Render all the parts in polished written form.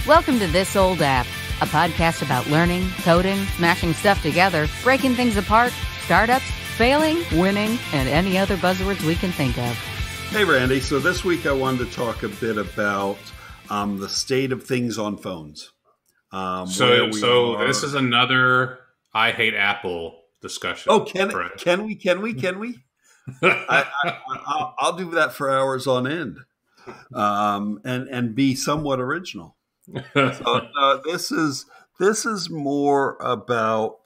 Welcome to This Old App, a podcast about learning, coding, smashing stuff together, breaking things apart, startups, failing, winning, and any other buzzwords we can think of. Hey, Randy. So this week I wanted to talk a bit about the state of things on phones. So this is another I hate Apple discussion. Oh, can we? I'll do that for hours on end, and be somewhat original. So this is more about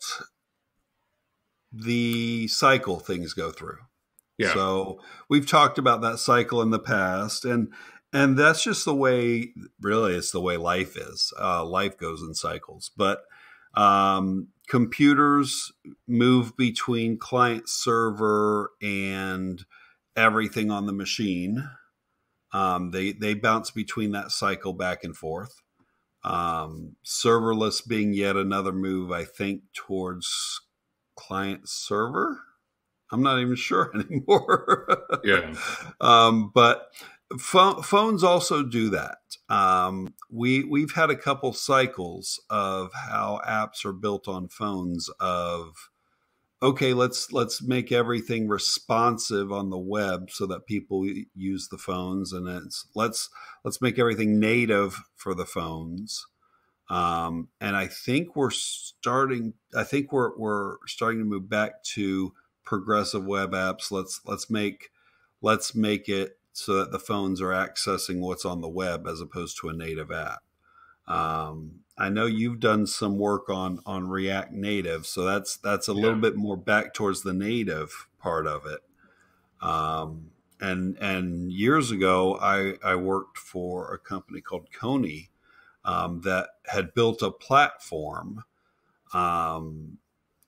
the cycle things go through. Yeah. So we've talked about that cycle in the past, and that's just the way. Really, it's the way life is. Life goes in cycles, but computers move between client server and everything on the machine. They bounce between that cycle back and forth. Serverless being yet another move, I think, towards client server. I'm not even sure anymore. Yeah. But phones also do that. We've had a couple cycles of how apps are built on phones of, okay, let's make everything responsive on the web so that people use the phones, and let's make everything native for the phones. And I think we're starting to move back to progressive web apps. Let's make it so that the phones are accessing what's on the web as opposed to a native app. I know you've done some work on ReactNative, so that's a little bit more back towards the native part of it. And years ago, I worked for a company called Coney that had built a platform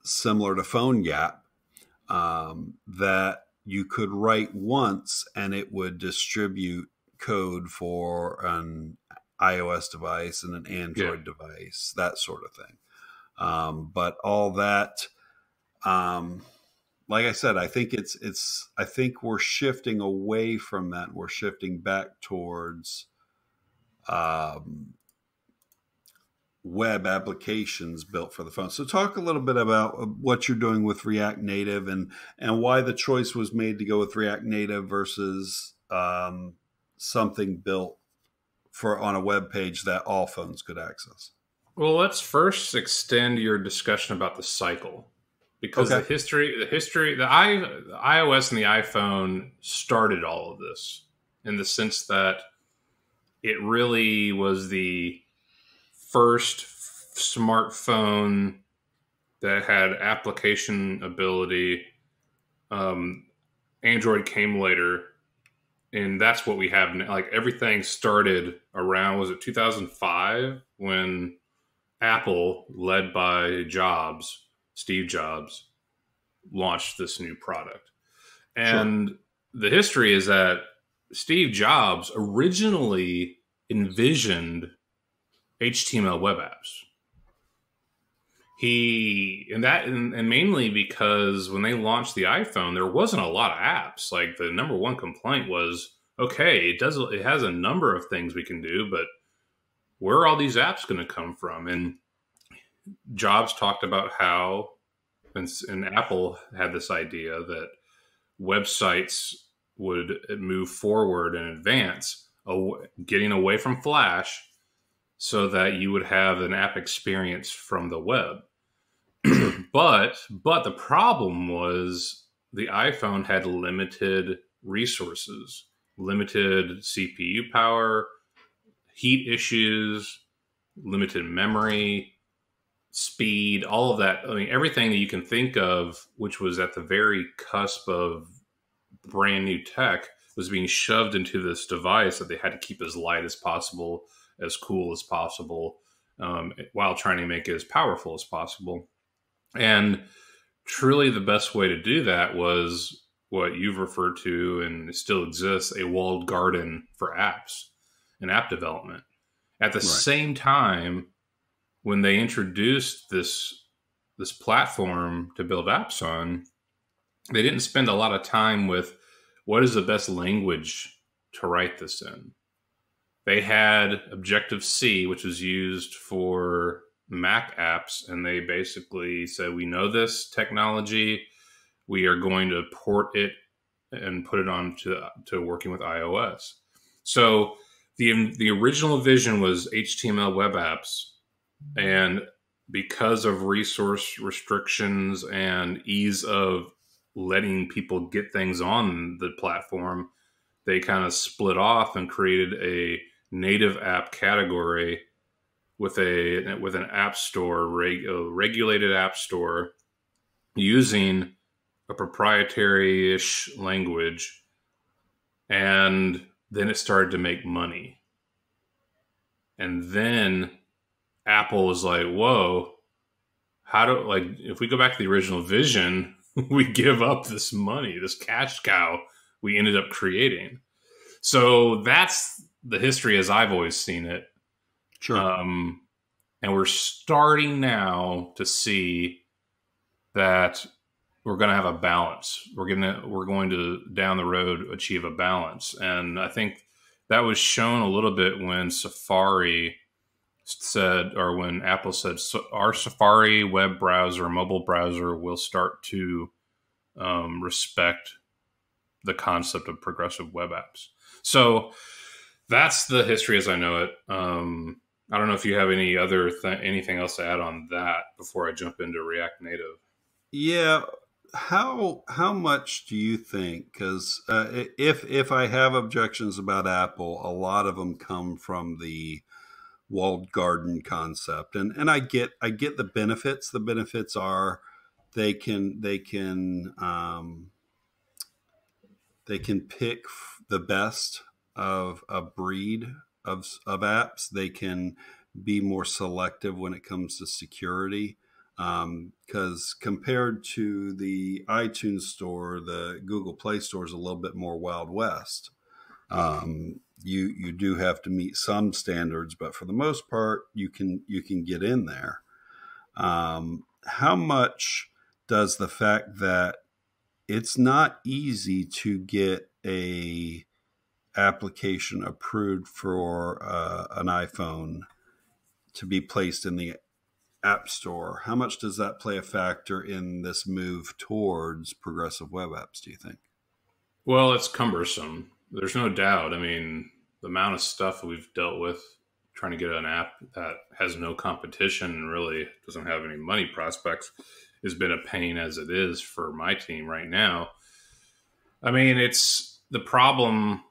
similar to PhoneGap that you could write once and it would distribute code for an iOS device and an Android device, that sort of thing. But all that, like I said, I think I think we're shifting away from that. We're shifting back towards web applications built for the phone. So talk a little bit about what you're doing with React Native and why the choice was made to go with React Native versus something built on a web page that all phones could access. Well, let's first extend your discussion about the cycle, because the iOS and the iPhone started all of this in the sense that it really was the first smartphone that had application ability. Android came later, and that's what we have now. Like, everything started around, was it 2005, when Apple, led by Steve Jobs, launched this new product. And the history is that Steve Jobs originally envisioned HTML web apps. And mainly because when they launched the iPhone, there wasn't a lot of apps. Like, the number one complaint was, okay, it has a number of things we can do, but where are all these apps going to come from? And Jobs talked about how, and Apple had this idea that websites would move forward and advance, getting away from Flash, so that you would have an app experience from the web. But the problem was the iPhone had limited resources, limited CPU power, heat issues, limited memory, speed, all of that. I mean, everything that you can think of, which was at the very cusp of brand new tech, was being shoved into this device that they had to keep as light as possible, as cool as possible, while trying to make it as powerful as possible. And truly the best way to do that was what you've referred to, and it still exists, a walled garden for apps and app development. At the same time, when they introduced this platform to build apps on, they didn't spend a lot of time with what is the best language to write this in. they had Objective-C, which was used for Mac apps, and they basically said, we know this technology, we are going to port it and put it on to working with iOS. So the original vision was HTML web apps, and because of resource restrictions and ease of letting people get things on the platform, they kind of split off and created a native app category with an app store, a regulated app store, using a proprietary-ish language, and then it started to make money. And then Apple was like, whoa, if we go back to the original vision, we give up this money, this cash cow we ended up creating. So that's the history as I've always seen it. Sure. And we're starting now to see that we're going to have a balance. We're going to down the road achieve a balance. And I think that was shown a little bit when Safari said, or when Apple said, our Safari web browser, mobile browser will start to respect the concept of progressive web apps. So that's the history as I know it. I don't know if you have any other anything else to add on that before I jump into React Native. Yeah. How much do you think? Because if I have objections about Apple, a lot of them come from the walled garden concept, and I get the benefits. The benefits are they can pick the best of a breed of apps. They can be more selective when it comes to security. Because compared to the iTunes store, the Google Play Store is a little bit more Wild West. You do have to meet some standards, but for the most part, you can get in there. How much does the fact that it's not easy to get a application approved for an iPhone to be placed in the App Store, how much does that play a factor in this move towards progressive web apps, do you think? Well, it's cumbersome. There's no doubt. I mean, the amount of stuff we've dealt with trying to get an app that has no competition and really doesn't have any money prospects has been a pain as it is for my team right now. I mean, it's the problem.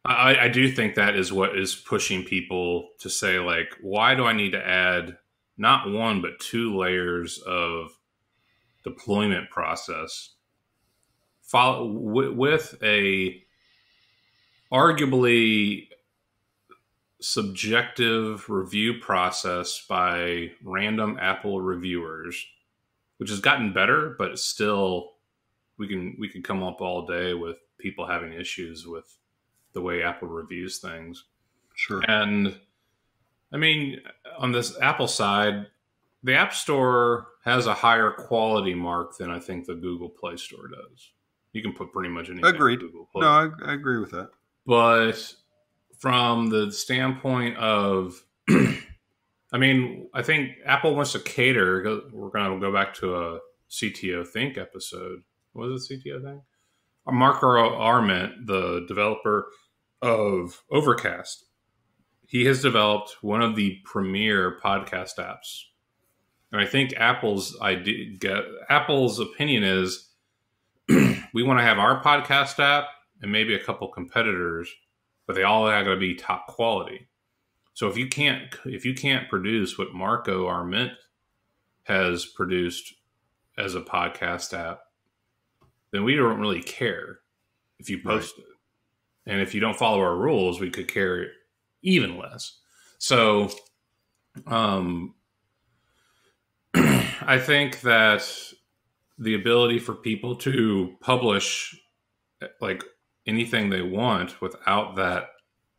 I do think that is what is pushing people to say, like, why do I need to add not one, but two layers of deployment process with a arguably subjective review process by random Apple reviewers, which has gotten better, but still we can come up all day with people having issues with the way Apple reviews things. Sure. And I mean, on this Apple side, the App Store has a higher quality mark than I think the Google Play Store does. You can put pretty much anything Agreed. on Google Play. No, I agree with that. But from the standpoint of, I mean, I think Apple wants to cater. We're going to go back to a CTO Think episode. Was it CTO Think? Marco Arment, the developer of Overcast, he has developed one of the premier podcast apps. And I think Apple's opinion is we want to have our podcast app and maybe a couple competitors, but they all got to be top quality. So if you can't produce what Marco Arment has produced as a podcast app, then we don't really care if you post it. And if you don't follow our rules, we could care even less. So I think that the ability for people to publish like anything they want without that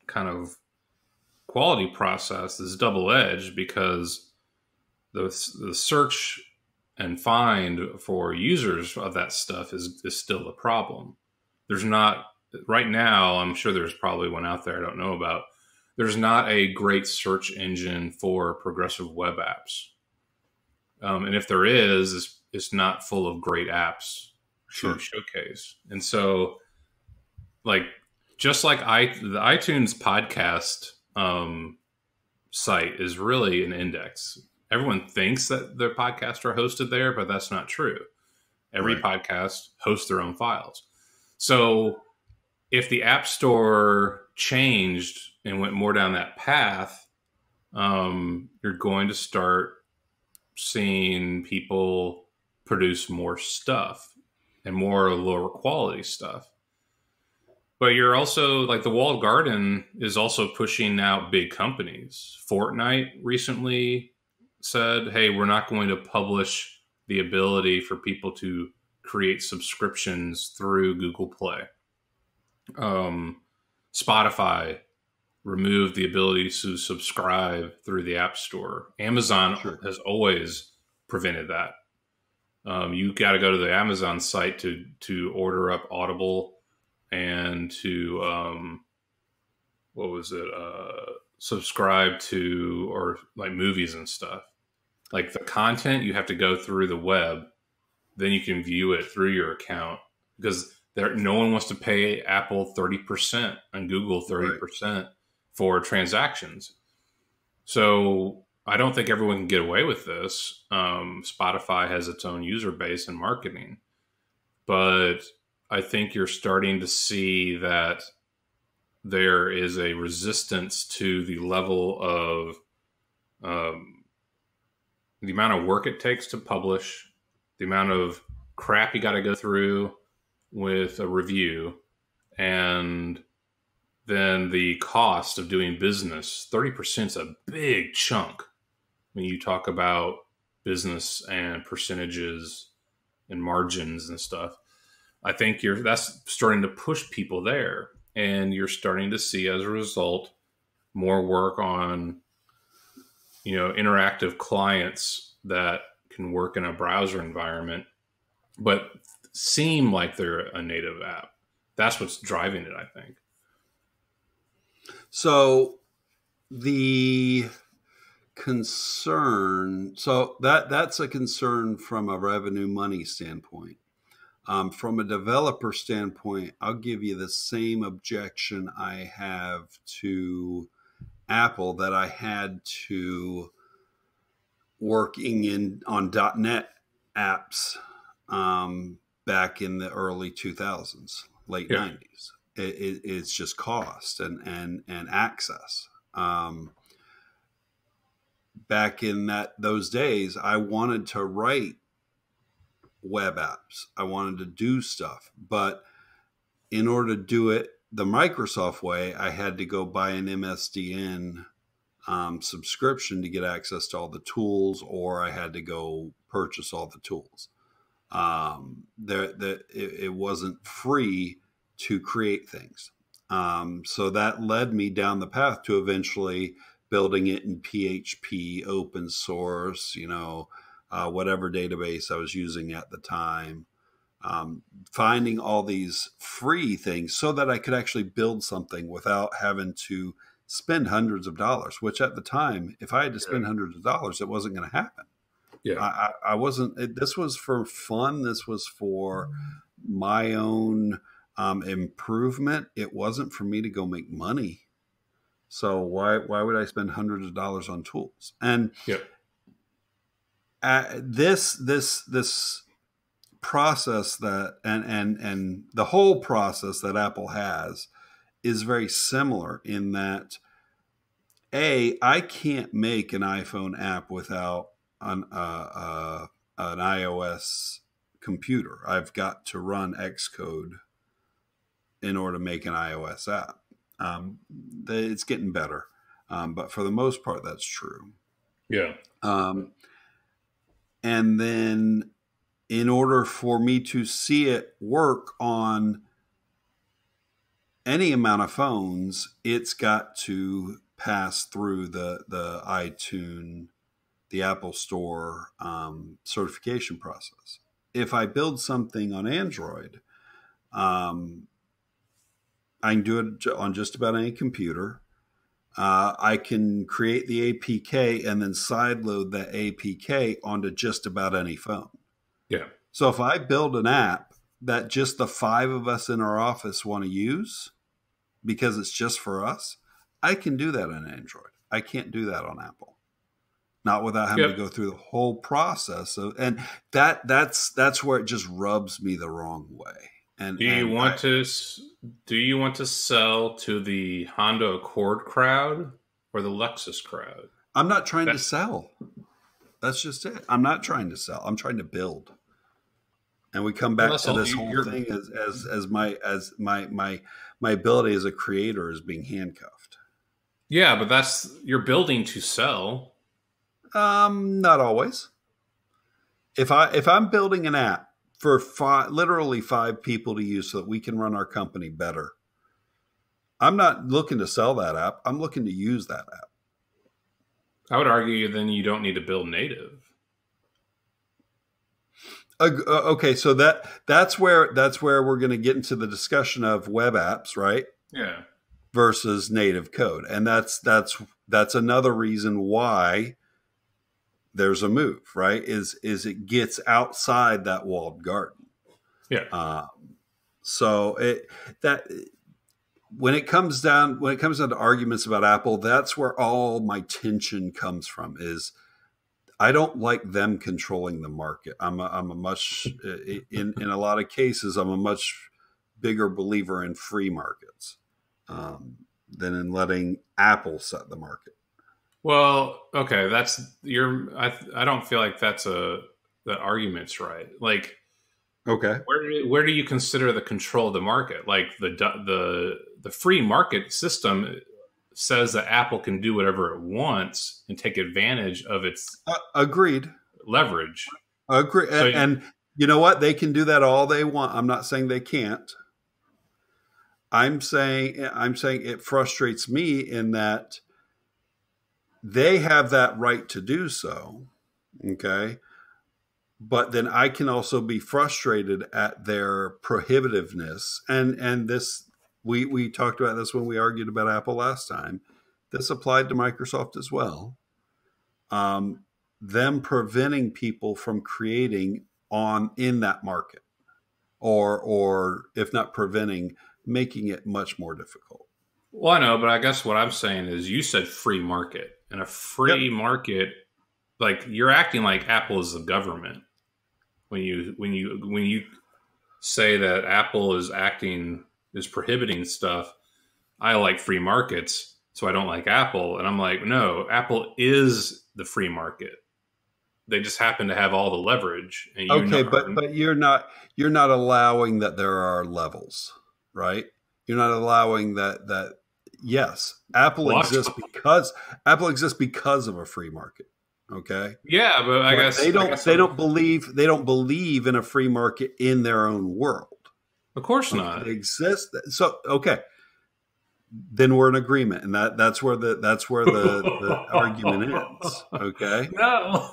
kind of quality process is double-edged, because the search and find for users of that stuff is still the problem. There's not, right now, I'm sure there's probably one out there I don't know about. there's not a great search engine for progressive web apps. And if there is, it's not full of great apps to showcase. And so, like, just like the iTunes podcast site is really an index. Everyone thinks that their podcasts are hosted there, but that's not true. Every podcast hosts their own files. So if the App Store changed and went more down that path, you're going to start seeing people produce more stuff and more lower quality stuff. But you're also, like, the walled garden is also pushing out big companies. Fortnite recently said, hey, we're not going to publish the ability for people to create subscriptions through Google Play. Spotify removed the ability to subscribe through the App Store. Amazon has always prevented that. You got to go to the Amazon site to order up Audible and to subscribe to, or like movies and stuff. Like the content, you have to go through the web, then you can view it through your account, because no one wants to pay Apple 30% and Google 30% for transactions. So I don't think everyone can get away with this. Spotify has its own user base and marketing, but I think you're starting to see that there is a resistance to the level of the amount of work it takes to publish, the amount of crap you got to go through with a review, and then the cost of doing business. 30% is a big chunk when you talk about business and percentages and margins and stuff. I think that's starting to push people there, and you're starting to see, as a result, more work on, interactive clients that can work in a browser environment, but seem like they're a native app. That's what's driving it, I think. So the concern, that's a concern from a revenue money standpoint. From a developer standpoint, I'll give you the same objection I have to Apple that I had to working on .NET apps back in the early 2000s, late 90s. It's just cost and access. Back in those days, I wanted to write web apps. I wanted to do stuff, but in order to do it the Microsoft way, I had to go buy an MSDN subscription to get access to all the tools, or I had to go purchase all the tools. It wasn't free to create things. So that led me down the path to eventually building it in PHP, open source, whatever database I was using at the time, finding all these free things so that I could actually build something without having to spend hundreds of dollars, which at the time, if I had to spend hundreds of dollars, it wasn't going to happen. Yeah. I wasn't, this was for fun. This was for my own improvement. It wasn't for me to go make money. So why would I spend hundreds of dollars on tools? And this process that and the whole process that Apple has is very similar in that I can't make an iPhone app without an iOS computer. I've got to run Xcode in order to make an iOS app. It's getting better, but for the most part, that's true. Yeah. And then in order for me to see it work on any amount of phones, it's got to pass through the iTunes, the Apple Store certification process. If I build something on Android, I can do it on just about any computer. I can create the APK and then sideload that APK onto just about any phone. Yeah. So if I build an app that just the 5 of us in our office want to use because it's just for us, I can do that on Android. I can't do that on Apple. Not without having to go through the whole process. And that's where it just rubs me the wrong way. And do you want to sell to the Honda Accord crowd or the Lexus crowd? I'm not trying to sell. That's just it. I'm not trying to sell. I'm trying to build. And we come back to this whole thing as my ability as a creator is being handcuffed. Yeah, but you're building to sell. Not always. If I'm building an app for literally 5 people to use so that we can run our company better, I'm not looking to sell that app. I'm looking to use that app. I would argue then you don't need to build native. Okay, so that's where we're going to get into the discussion of web apps, right? Yeah. Versus native code, and that's another reason why there's a move, right? Is it gets outside that walled garden. Yeah. So when it comes down to arguments about Apple, that's where all my tension comes from. Is I don't like them controlling the market. I'm a much in a lot of cases I'm a much bigger believer in free markets than in letting Apple set the market. Well, okay, I don't feel like that argument's right. Like, okay, where do you consider the control of the market? Like the free market system says that Apple can do whatever it wants and take advantage of its agreed leverage. Agree, so, and you know what? They can do that all they want. I'm not saying they can't. I'm saying it frustrates me in that they have that right to do so. Okay. But then I can also be frustrated at their prohibitiveness. And this, we talked about this when we argued about Apple last time. This applied to Microsoft as well. Them preventing people from creating in that market, or if not preventing, making it much more difficult. Well, I know, but I guess what I'm saying is you said free market. And a free market, like you're acting like Apple is the government when you say that Apple is prohibiting stuff. I like free markets, so I don't like Apple. And I'm like, no, Apple is the free market. They just happen to have all the leverage. And but you're not allowing that there are levels, right? You're not allowing that. Yes, Apple exists because of a free market. Okay. Yeah, but I guess they don't believe in a free market in their own world. Of course not. They exist. So okay, then we're in agreement, and that's where the argument ends. Okay. No.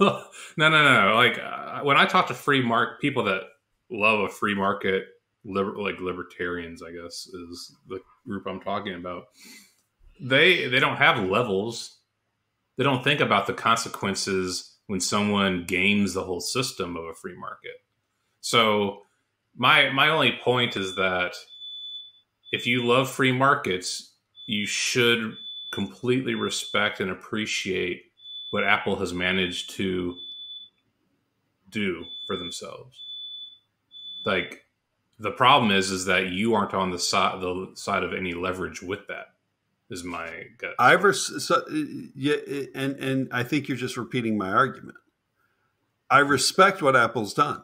Like when I talk to people that love a free market, like libertarians, I guess is the group I'm talking about. They don't have levels. They don't think about the consequences when someone games the whole system of a free market. So my only point is that if you love free markets, you should completely respect and appreciate what Apple has managed to do for themselves. Like, the problem is that you aren't on the side of any leverage with that. Is my gut. And I think you're just repeating my argument. I respect what Apple's done.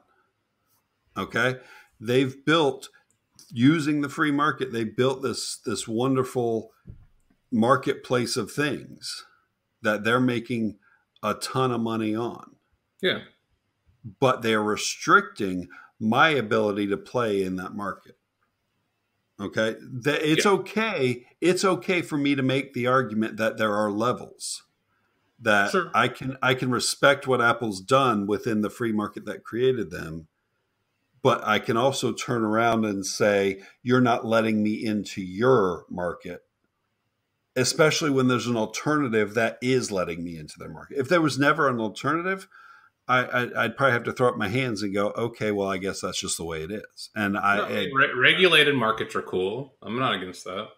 Okay, they've built, using the free market, they built this wonderful marketplace of things that they're making a ton of money on. Yeah, but they're restricting my ability to play in that market. Okay, okay. It's okay for me to make the argument that there are levels. That sure. I can respect what Apple's done within the free market that created them, but I can also turn around and say, you're not letting me into your market especially when there's an alternative that is letting me into their market. If there was never an alternative, I'd probably have to throw up my hands and go, okay, well, I guess that's just the way it is. And regulated markets are cool. I'm not against that.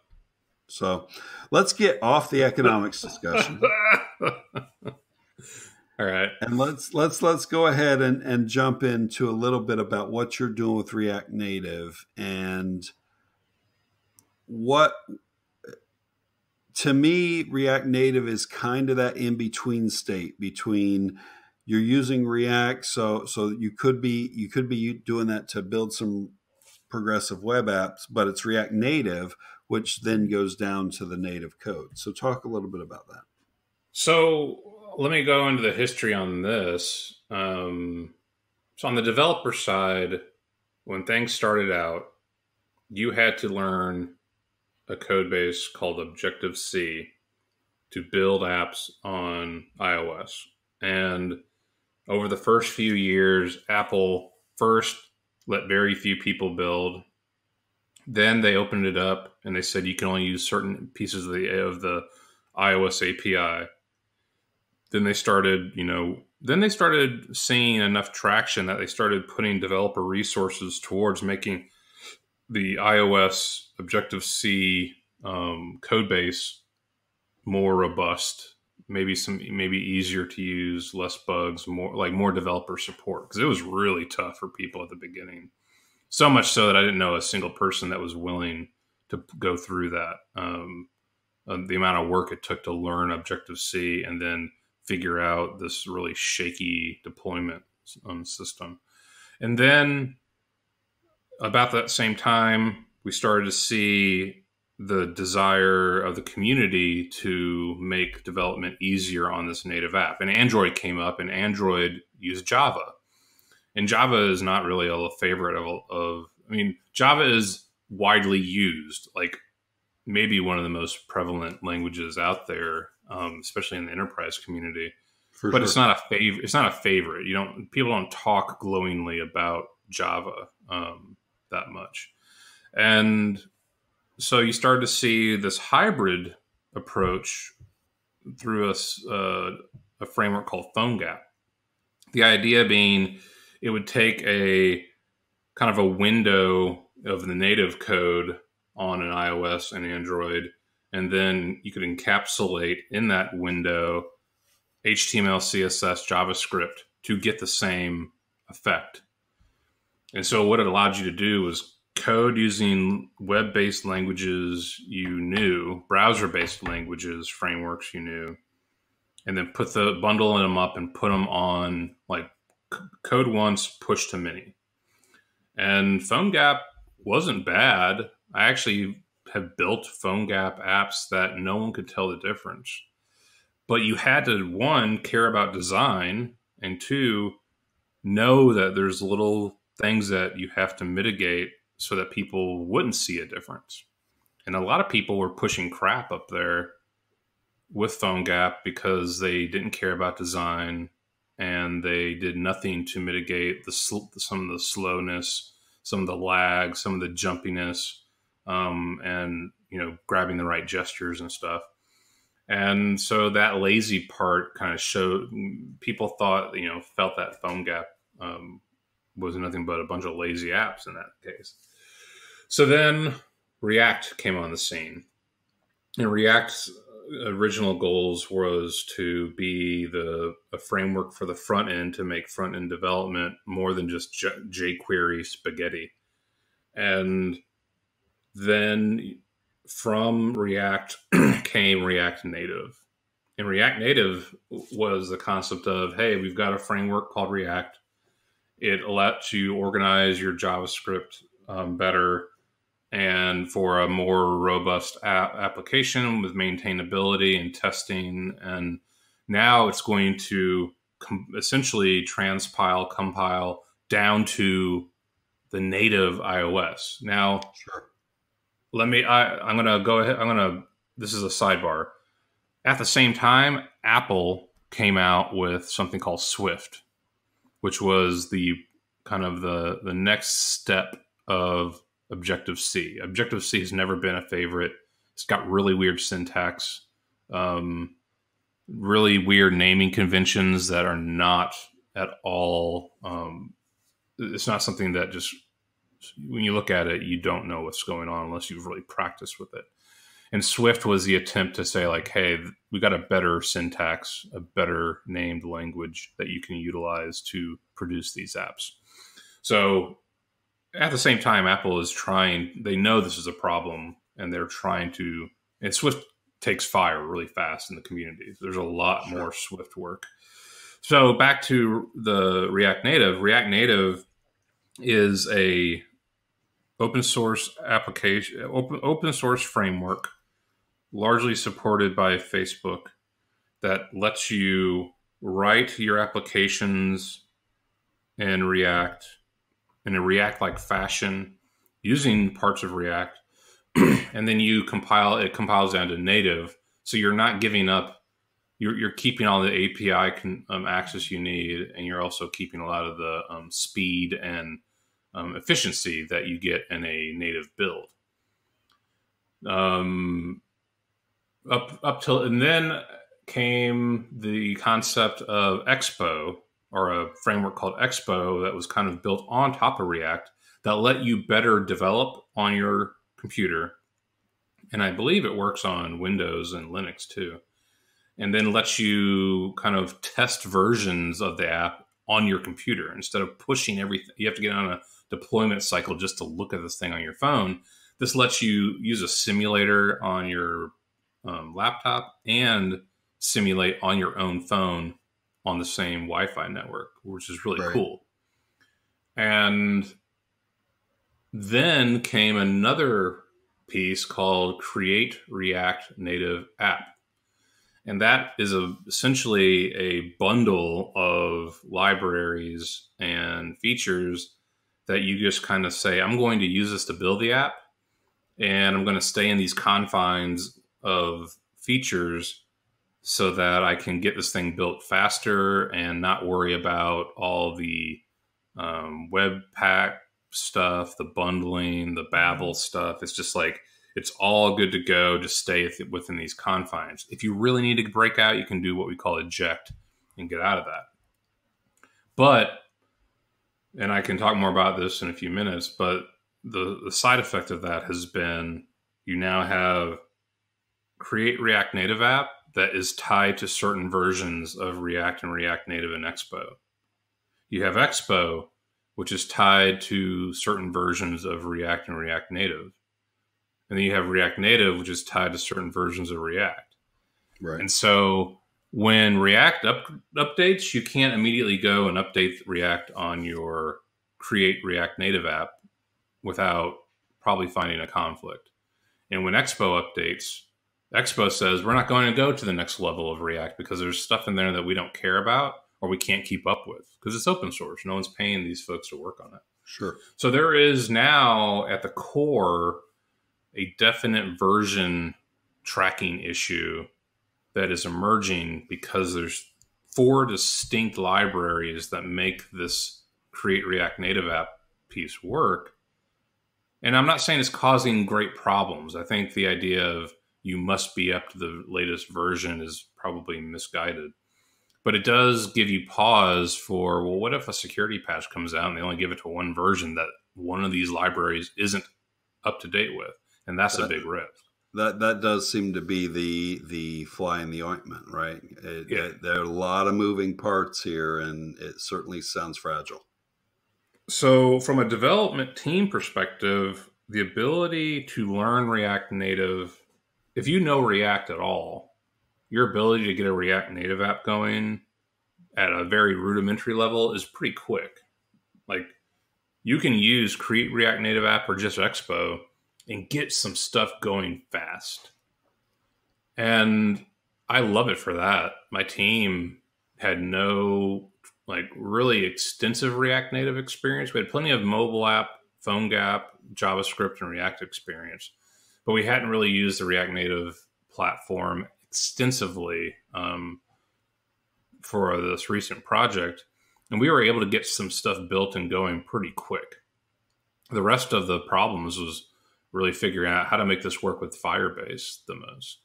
So let's get off the economics discussion. All right. And let's go ahead and jump into a little bit about what you're doing with React Native. And what, to me, React Native is kind of that in-between state between you're using React, so you could be doing that to build some progressive web apps, but it's React Native, which then goes down to the native code. So talk a little bit about that. So let me go into the history on this. So on the developer side, when things started out, you had to learn a code base called Objective-C to build apps on iOS. And over the first few years, Apple first let very few people build. Then they opened it up and they said you can only use certain pieces of the iOS API. Then they started, seeing enough traction that they started putting developer resources towards making the iOS Objective-C code base more robust, maybe easier to use, less bugs, more developer support, because it was really tough for people at the beginning. So much so that I didn't know a single person that was willing to go through that. The amount of work it took to learn Objective-C and then figure out this really shaky deployment system. And then about that same time, we started to see the desire of the community to make development easier on this native app. And Android came up, and Android used Java. And Java is not really a favorite Java is widely used, like maybe one of the most prevalent languages out there, especially in the enterprise community. But sure, it's not a favorite. It's not a favorite. People don't talk glowingly about Java that much. And so you start to see this hybrid approach through a framework called PhoneGap. The idea being it would take a kind of a window of the native code on an iOS and Android, and then you could encapsulate in that window HTML, CSS, JavaScript to get the same effect. And so what it allowed you to do was code using web-based languages you knew, browser-based languages, frameworks you knew, and then bundle them up and put them on like code once, push to many. And PhoneGap wasn't bad. I actually have built PhoneGap apps that no one could tell the difference. But you had to, one, care about design, and two, know that there's little things that you have to mitigate so that people wouldn't see a difference. And a lot of people were pushing crap up there with PhoneGap because they didn't care about design and they did nothing to mitigate some of the slowness, some of the lag, some of the jumpiness, and grabbing the right gestures and stuff. And so that lazy part kind of showed, people felt that PhoneGap was nothing but a bunch of lazy apps in that case. So then React came on the scene. And React's original goals was to be a framework for the front end to make front end development more than just jQuery spaghetti. And then from React came ReactNative. And ReactNative was the concept of, hey, we've got a framework called React. It lets you organize your JavaScript better and for a more robust application with maintainability and testing. And now it's going to essentially compile down to the native iOS. Now, sure. I'm going to go ahead. This is a sidebar. At the same time, Apple came out with something called Swift, which was the kind of the next step of Objective-C. Objective-C has never been a favorite. It's got really weird syntax, really weird naming conventions that are not at all. It's not something that just, when you look at it, you don't know what's going on unless you've really practiced with it. And Swift was the attempt to say, like, hey, we got a better syntax, a better named language that you can utilize to produce these apps. So at the same time, Apple is trying, they know this is a problem, and they're trying to, and Swift takes fire really fast in the community. There's a lot more Swift work. So back to the React Native. React Native is a open source application, open source framework, largely supported by Facebook, that lets you write your applications in React in a React-like fashion using parts of React, and then it compiles down to native. So you're not giving up, you're keeping all the API access you need, and you're also keeping a lot of the speed and efficiency that you get in a native build. And then came the concept of Expo, or a framework called Expo that was kind of built on top of React that let you better develop on your computer. And I believe it works on Windows and Linux too. And then lets you kind of test versions of the app on your computer instead of pushing everything. You have to get on a deployment cycle just to look at this thing on your phone. This lets you use a simulator on your laptop and simulate on your own phone on the same Wi-Fi network, which is really cool. And then came another piece called Create React Native App. And that is essentially a bundle of libraries and features that you just kind of say, I'm going to use this to build the app, and I'm going to stay in these confines of features so that I can get this thing built faster and not worry about all the Webpack stuff, the bundling, the Babel stuff. It's just like, it's all good to go. Just stay within these confines. If you really need to break out, you can do what we call eject and get out of that. But, and I can talk more about this in a few minutes, but the side effect of that has been you now have Create React Native app that is tied to certain versions of React and React Native and Expo. You have Expo, which is tied to certain versions of React and React Native. And then you have React Native, which is tied to certain versions of React. Right. And so when React updates, you can't immediately go and update React on your Create React Native app without probably finding a conflict. And when Expo updates, Expo says, we're not going to go to the next level of React because there's stuff in there that we don't care about or we can't keep up with because it's open source. No one's paying these folks to work on it. Sure. So there is now at the core a definite version tracking issue that is emerging because there's 4 distinct libraries that make this Create React Native app piece work. And I'm not saying it's causing great problems. I think the idea of you must be up to the latest version is probably misguided. But it does give you pause for, well, what if a security patch comes out and they only give it to one version that one of these libraries isn't up to date with? And that's a big risk. That does seem to be the fly in the ointment, right? There are a lot of moving parts here, and it certainly sounds fragile. So from a development team perspective, the ability to learn React Native, if you know React at all, your ability to get a React Native app going at a very rudimentary level is pretty quick. Like, you can use Create React Native app or just Expo and get some stuff going fast. And I love it for that. My team had no really extensive React Native experience. We had plenty of mobile app, phone app, JavaScript, and React experience, but we hadn't really used the React Native platform extensively for this recent project. And we were able to get some stuff built and going pretty quick. The rest of the problems was really figuring out how to make this work with Firebase the most.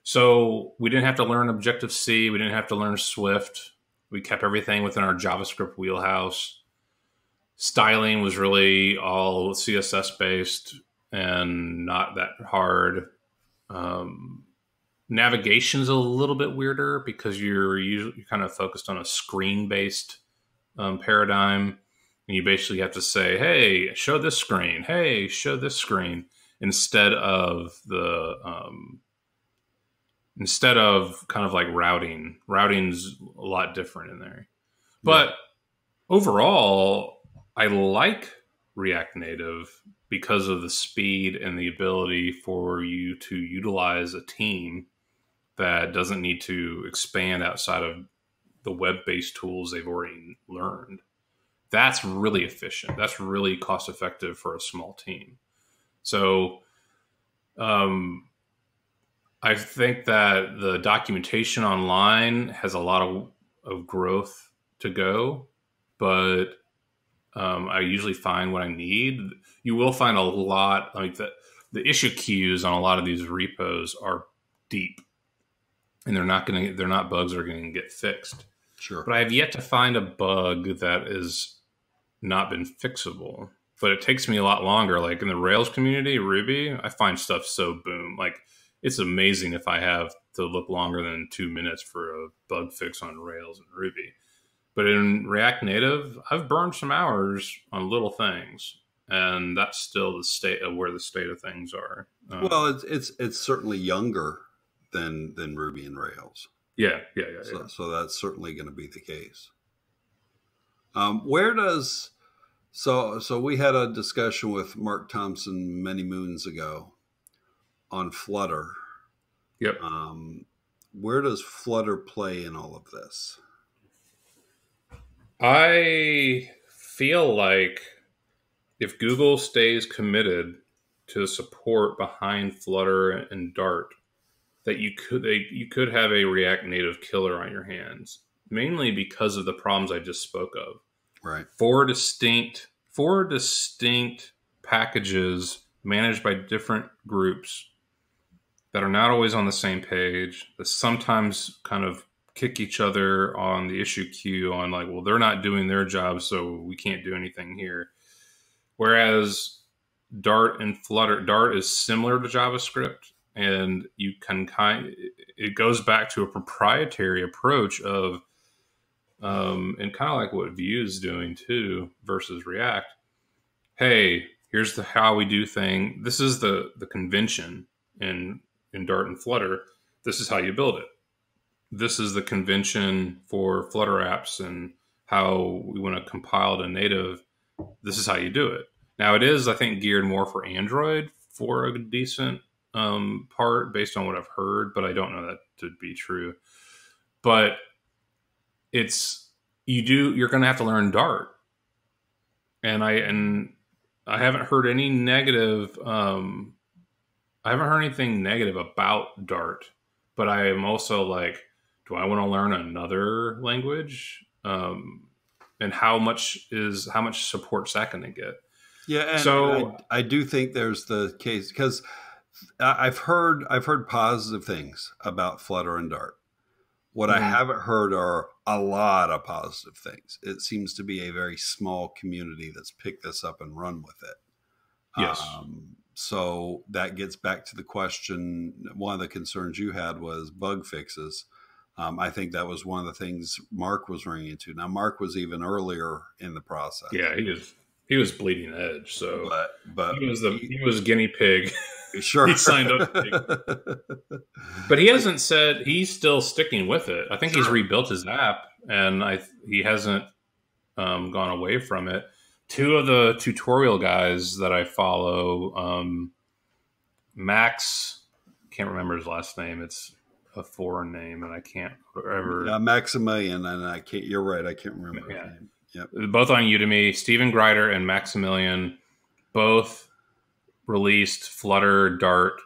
So we didn't have to learn Objective-C. We didn't have to learn Swift. We kept everything within our JavaScript wheelhouse. Styling was really all CSS based and not that hard. Navigation's a little bit weirder because you're kind of focused on a screen-based paradigm. And you basically have to say, hey, show this screen. Hey, show this screen. Instead of kind of like routing. Routing's a lot different in there. But overall, I like React Native because of the speed and the ability for you to utilize a team that doesn't need to expand outside of the web-based tools they've already learned. That's really efficient. That's really cost-effective for a small team. So I think that the documentation online has a lot of growth to go, but I usually find what I need. You will find a lot, like the issue queues on a lot of these repos are deep, and they're not bugs that are going to get fixed. Sure. But I have yet to find a bug that has not been fixable. But it takes me a lot longer. Like in the Rails community, Ruby, I find stuff so boom. Like it's amazing if I have to look longer than 2 minutes for a bug fix on Rails and Ruby. But in React Native, I've burned some hours on little things, and that's still the state of where the state of things are. Well, it's certainly younger than Ruby and Rails. Yeah. So that's certainly going to be the case. Where does so we had a discussion with Mark Thompson many moons ago on Flutter. Yep. Where does Flutter play in all of this? I feel like if Google stays committed to the support behind Flutter and Dart, that you could have a React Native killer on your hands, mainly because of the problems I just spoke of. Right. Four distinct packages managed by different groups that are not always on the same page, that sometimes kind of kick each other on the issue queue on like, well, they're not doing their job, so we can't do anything here. Whereas Dart and Flutter, Dart is similar to JavaScript, and you can it goes back to a proprietary approach of, and kind of like what Vue is doing too versus React. Hey, here's how we do thing. This is the convention in Dart and Flutter. This is how you build it. This is the convention for Flutter apps and how we want to compile to native. This is how you do it. Now it is, I think, geared more for Android for a decent part based on what I've heard, but I don't know that to be true. But you're going to have to learn Dart. And I haven't heard any negative, I haven't heard anything negative about Dart, but I am also like, do I want to learn another language? And how much support's that going to get? Yeah, and so I do think there's the case because I've heard positive things about Flutter and Dart. What I haven't heard are a lot of positive things. It seems to be a very small community that's picked this up and run with it. Yes. So that gets back to the question. One of the concerns you had was bug fixes. I think that was one of the things Mark was running into. Now, Mark was even earlier in the process. Yeah, he was bleeding edge. So, but he was guinea pig. Sure, he signed up. But he hasn't said he's still sticking with it. I think he's rebuilt his app, and he hasn't gone away from it. Two of the tutorial guys that I follow, Max, can't remember his last name. It's a foreign name, and I can't ever. Yeah, Maximilian, and I can't. You're right. I can't remember his name. Yep. Both on Udemy. Stephen Greider and Maximilian both released Flutter Dart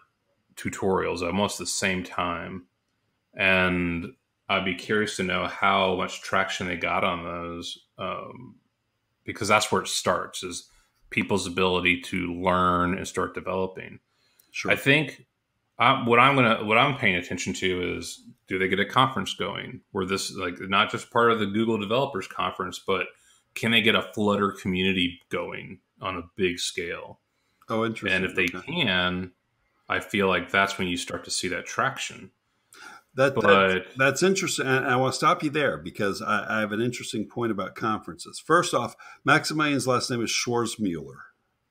tutorials at almost the same time, and I'd be curious to know how much traction they got on those, because that's where it starts. Is people's ability to learn and start developing. Sure. I think what I'm paying attention to is, do they get a conference going where this, like, not just part of the Google Developers Conference, but can they get a Flutter community going on a big scale? Oh, interesting. And if they can, I feel like that's when you start to see that traction. That's interesting. And I want to stop you there because I have an interesting point about conferences. First off, Maximilian's last name is Schwarzmuller.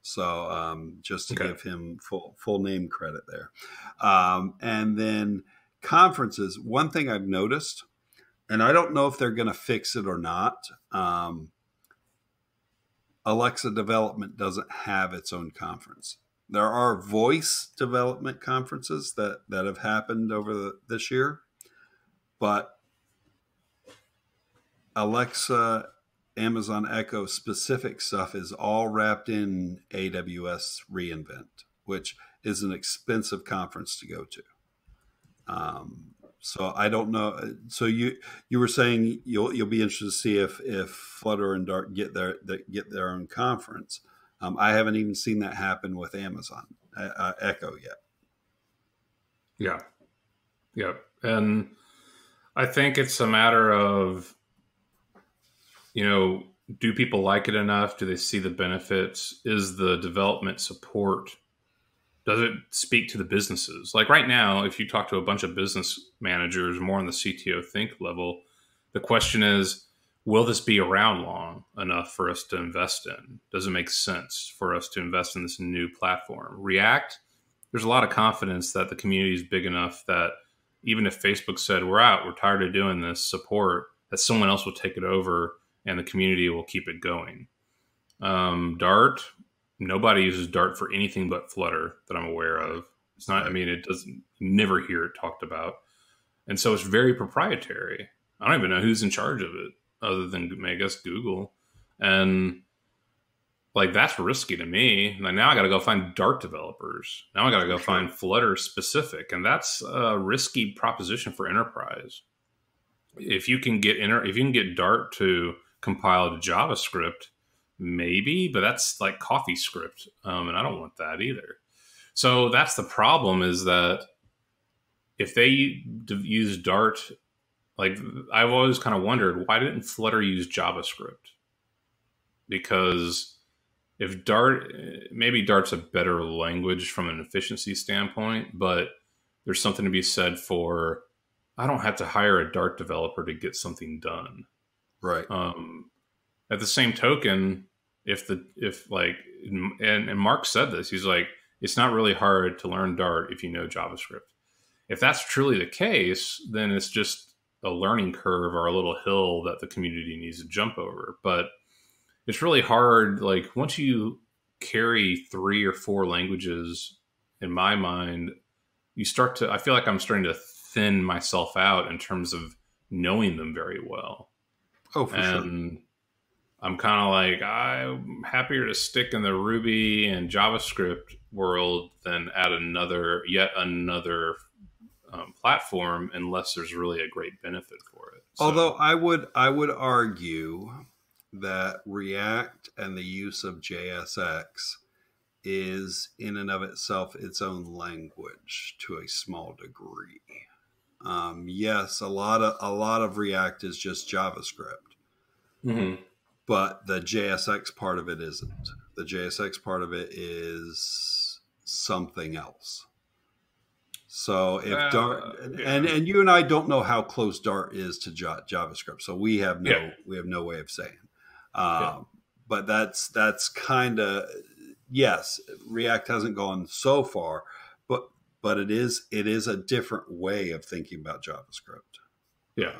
So just to give him full name credit there. And then conferences, one thing I've noticed, and I don't know if they're going to fix it or not, Alexa development doesn't have its own conference. There are voice development conferences that have happened over this year, but Alexa, Amazon Echo specific stuff is all wrapped in AWS reInvent, which is an expensive conference to go to. So I don't know. So you were saying you'll be interested to see if Flutter and Dart get their own conference. I haven't even seen that happen with Amazon Echo yet. Yeah. And I think it's a matter of, do people like it enough? Do they see the benefits? Is the development support, does it speak to the businesses? Like right now, if you talk to a bunch of business managers, more on the CTO think level, the question is, will this be around long enough for us to invest in? Does it make sense for us to invest in this new platform? React, there's a lot of confidence that the community is big enough that even if Facebook said, we're tired of doing this support, that someone else will take it over and the community will keep it going. Dart, nobody uses Dart for anything but Flutter that I'm aware of. It's not, it doesn't, never hear it talked about. And so it's very proprietary. I don't even know who's in charge of it other than, I guess, Google. And like, that's risky to me. Like, now I got to go find Dart developers. Now I got to go find Flutter specific. And that's a risky proposition for enterprise. If you can get Dart to compile to JavaScript, maybe, but that's like CoffeeScript. And I don't want that either. So that's the problem, is that if they use Dart, like, I've always kind of wondered, why didn't Flutter use JavaScript? Because if Dart, maybe Dart's a better language from an efficiency standpoint, but there's something to be said for, I don't have to hire a Dart developer to get something done. Right. At the same token, and Mark said this, he's like, it's not really hard to learn Dart if you know JavaScript. If that's truly the case, then it's just a learning curve or a little hill that the community needs to jump over. But it's really hard. Like, once you carry 3 or 4 languages, in my mind, I feel like I'm starting to thin myself out in terms of knowing them very well. Oh, for sure. I'm kind of like, I'm happier to stick in the Ruby and JavaScript world than at yet another platform, unless there's really a great benefit for it. So, although I would argue that React and the use of JSX is in and of itself its own language to a small degree. Yes, a lot of React is just JavaScript. Mm-hmm. But the JSX part of it isn't. The JSX part of it is something else. So if Dart, and you and I don't know how close Dart is to JavaScript, so we have no way of saying. But that's kind of, yes, React hasn't gone so far, but it is a different way of thinking about JavaScript. Yeah.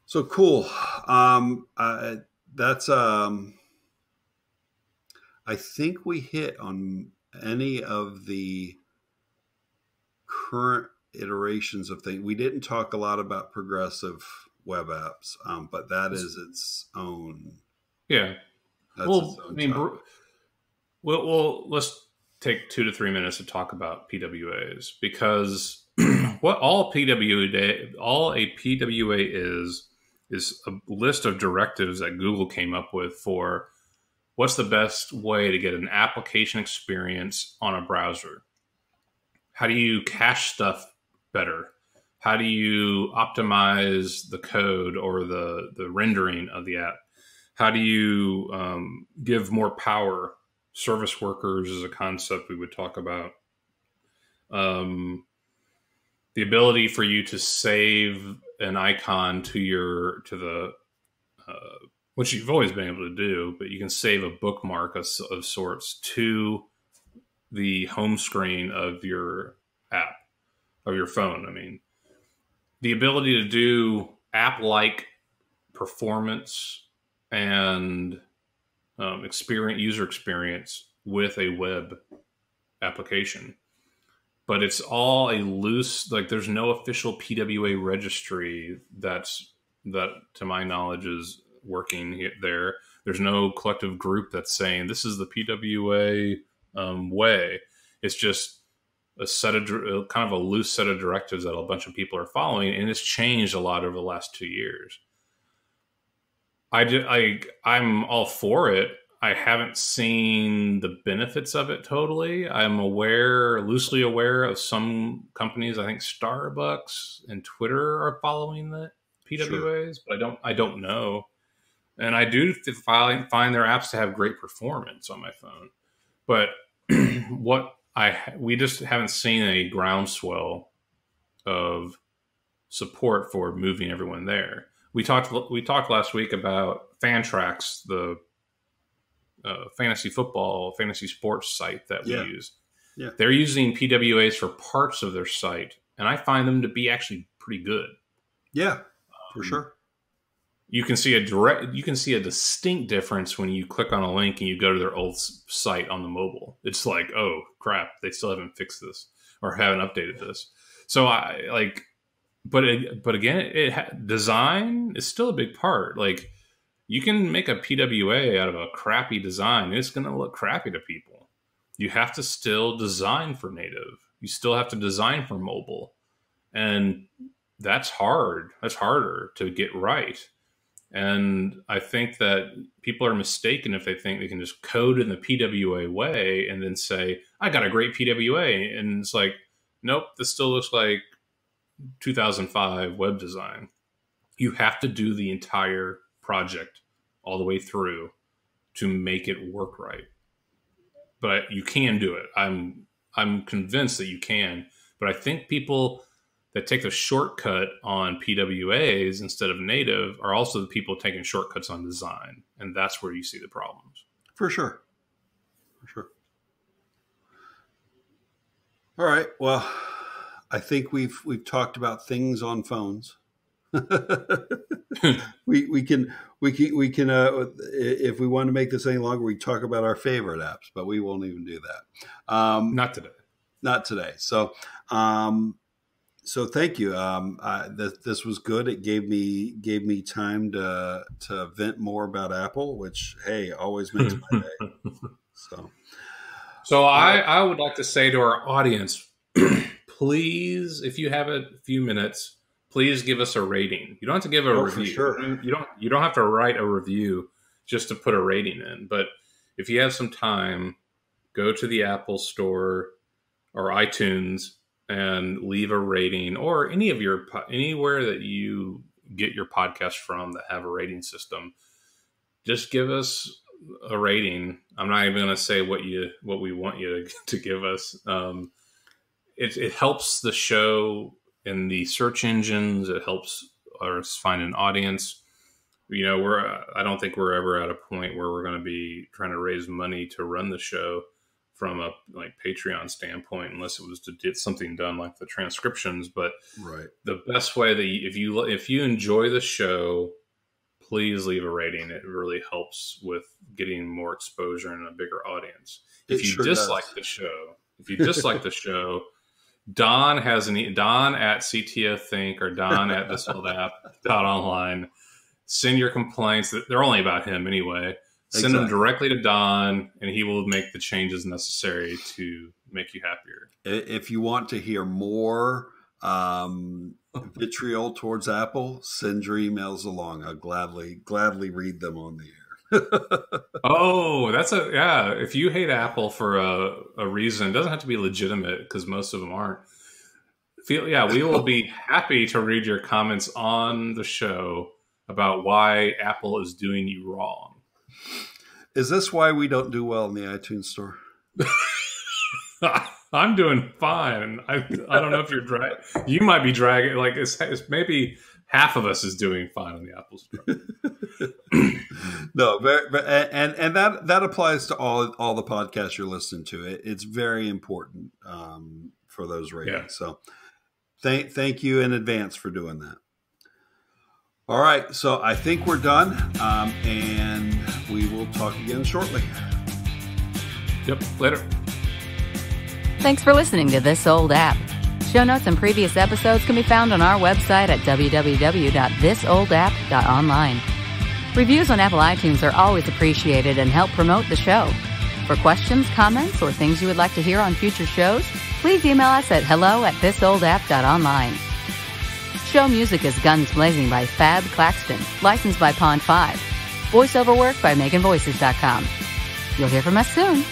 So cool. That's I think we hit on any of the current iterations of things. We didn't talk a lot about progressive web apps, but that is its own. Yeah. Well, let's take 2 to 3 minutes to talk about PWAs, because what all a PWA is is a list of directives that Google came up with for what's the best way to get an application experience on a browser. How do you cache stuff better? How do you optimize the code or the rendering of the app? How do you give more power? Service workers is a concept we would talk about. The ability for you to save an icon to the which you've always been able to do, but you can save a bookmark of sorts to the home screen of your app, of your phone. I mean, the ability to do app-like performance and user experience with a web application. But it's all a loose, like there's no official PWA registry that to my knowledge is working there. There's no collective group that's saying this is the PWA way. It's just a set of kind of a loose set of directives that a bunch of people are following, and it's changed a lot over the last 2 years. I'm all for it. I haven't seen the benefits of it totally. I'm loosely aware of some companies. I think Starbucks and Twitter are following the PWAs, but I don't know. And I do find their apps to have great performance on my phone. But we just haven't seen a groundswell of support for moving everyone there. We talked last week about Fantrax, the fantasy football, fantasy sports site that we use. Yeah. They're using PWAs for parts of their site, and I find them to be actually pretty good. Yeah, for sure. You can see a distinct difference when you click on a link and you go to their old site on the mobile. It's like, oh crap, they still haven't fixed this or haven't updated this. So but again, design is still a big part. Like, you can make a PWA out of a crappy design. It's going to look crappy to people. You have to still design for native. You still have to design for mobile. And that's hard. That's harder to get right. And I think that people are mistaken if they think they can just code in the PWA way and then say, I got a great PWA. And it's like, nope, this still looks like 2005 web design. You have to do the entire project all the way through to make it work right. But you can do it. I'm convinced that you can. But I think people that take the shortcut on PWAs instead of native are also the people taking shortcuts on design. And that's where you see the problems. For sure. All right. Well, I think we've talked about things on phones. we can if we want to make this any longer, we talk about our favorite apps, but we won't even do that. Not today. So thank you. This was good. It gave me time to vent more about Apple, which, hey, always makes my day. So I would like to say to our audience, please, if you have a few minutes, please give us a rating. You don't have to give a review. For sure. You don't have to write a review just to put a rating in. But if you have some time, go to the Apple Store or iTunes and leave a rating, or anywhere that you get your podcast from that have a rating system. Just give us a rating. I'm not even going to say what we want you to give us. It helps the show in the search engines. It helps us find an audience. You know, I don't think we're ever at a point where we're going to be trying to raise money to run the show from a Patreon standpoint, unless it was to get something done like the transcriptions. But right, the best way that if you enjoy the show, please leave a rating. It really helps with getting more exposure and a bigger audience. If you dislike the show, Don at CTO Think or Don at thisold.app.online. Send your complaints. They're only about him anyway. Send them directly to Don, and he will make the changes necessary to make you happier. If you want to hear more vitriol towards Apple, send your emails along. I'll gladly read them on the air. Oh, yeah. If you hate Apple for a reason, it doesn't have to be legitimate because most of them aren't. We will be happy to read your comments on the show about why Apple is doing you wrong. Is this why we don't do well in the iTunes store? I'm doing fine. I don't know if you're dragging. You might be dragging. Like it's maybe half of us is doing fine on the Apple Store. No, and that applies to all the podcasts you're listening to. It's very important for those ratings. Yeah. So thank you in advance for doing that. All right, so I think we're done, and we will talk again shortly. Yep, later. Thanks for listening to This Old App. Show notes and previous episodes can be found on our website at www.thisoldapp.online. Reviews on Apple iTunes are always appreciated and help promote the show. For questions, comments, or things you would like to hear on future shows, please email us at hello@thisoldapp.online. Show music is Guns Blazing by Fab Claxton, licensed by Pond 5. Voiceover work by MeganVoices.com. You'll hear from us soon.